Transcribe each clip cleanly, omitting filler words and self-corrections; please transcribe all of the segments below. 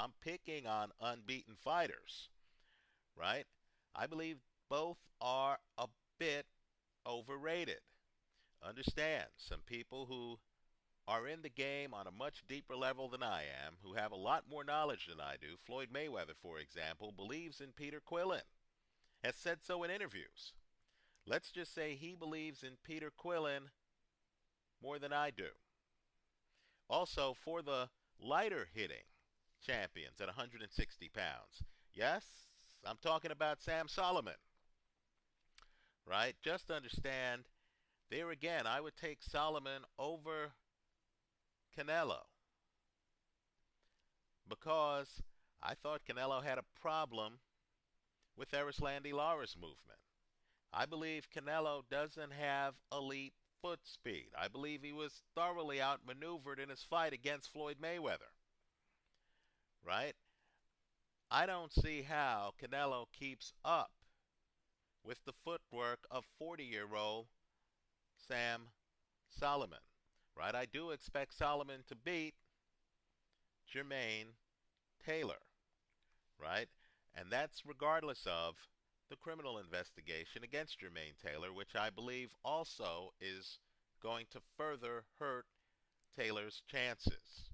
I'm picking on unbeaten fighters, right? I believe both are a bit overrated. Understand, some people who are in the game on a much deeper level than I am, who have a lot more knowledge than I do. Floyd Mayweather, for example, believes in Peter Quillin, has said so in interviews. Let's just say he believes in Peter Quillin more than I do. Also, for the lighter hitting champions at 160 pounds, yes, I'm talking about Sam Solomon, right? Just understand, there again, I would take Solomon over Canelo because I thought Canelo had a problem with Erislandy Lara's movement. I believe Canelo doesn't have elite foot speed. I believe he was thoroughly outmaneuvered in his fight against Floyd Mayweather, right? I don't see how Canelo keeps up with the footwork of 40-year-old Sam Solomon, right? I do expect Solomon to beat Jermaine Taylor, right? And that's regardless of the criminal investigation against Jermaine Taylor, which I believe also is going to further hurt Taylor's chances,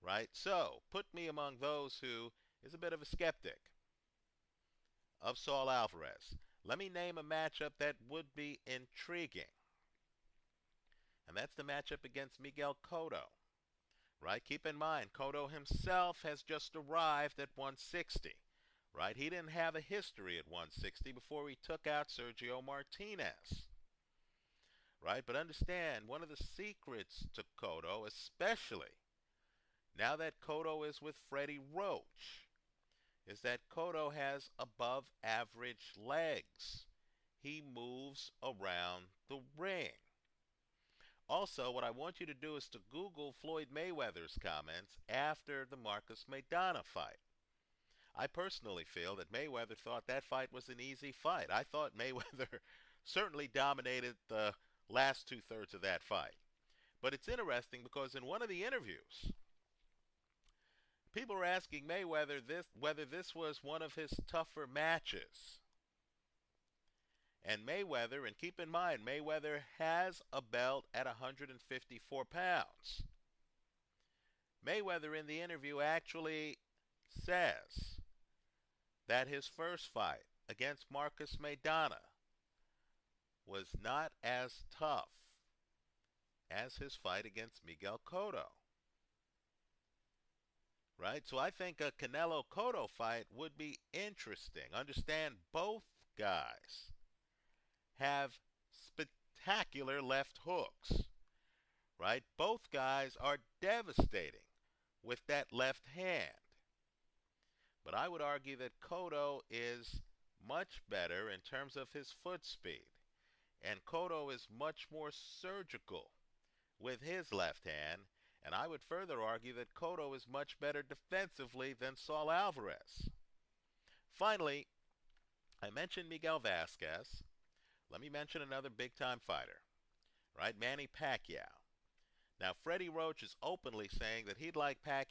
right? So, put me among those who is a bit of a skeptic of Saul Alvarez. Let me name a matchup that would be intriguing, and that's the matchup against Miguel Cotto, right? Keep in mind, Cotto himself has just arrived at 160, right? He didn't have a history at 160 before he took out Sergio Martinez, right? But understand, one of the secrets to Cotto, especially now that Cotto is with Freddie Roach, is that Cotto has above average legs. He moves around the ring. Also, what I want you to do is to Google Floyd Mayweather's comments after the Marcos Maidana fight. I personally feel that Mayweather thought that fight was an easy fight. I thought Mayweather certainly dominated the last two-thirds of that fight. But it's interesting because in one of the interviews, people were asking Mayweather whether this was one of his tougher matches. And Mayweather, and keep in mind, Mayweather has a belt at 154 pounds. Mayweather in the interview actually says that his first fight against Marcos Maidana was not as tough as his fight against Miguel Cotto. Right? So I think a Canelo Cotto fight would be interesting. Understand, both guys have spectacular left hooks, right? Both guys are devastating with that left hand. But I would argue that Cotto is much better in terms of his foot speed. And Cotto is much more surgical with his left hand. And I would further argue that Cotto is much better defensively than Saul Alvarez. Finally, I mentioned Miguel Vasquez. Let me mention another big-time fighter, right? Manny Pacquiao. Now, Freddie Roach is openly saying that he'd like Pacquiao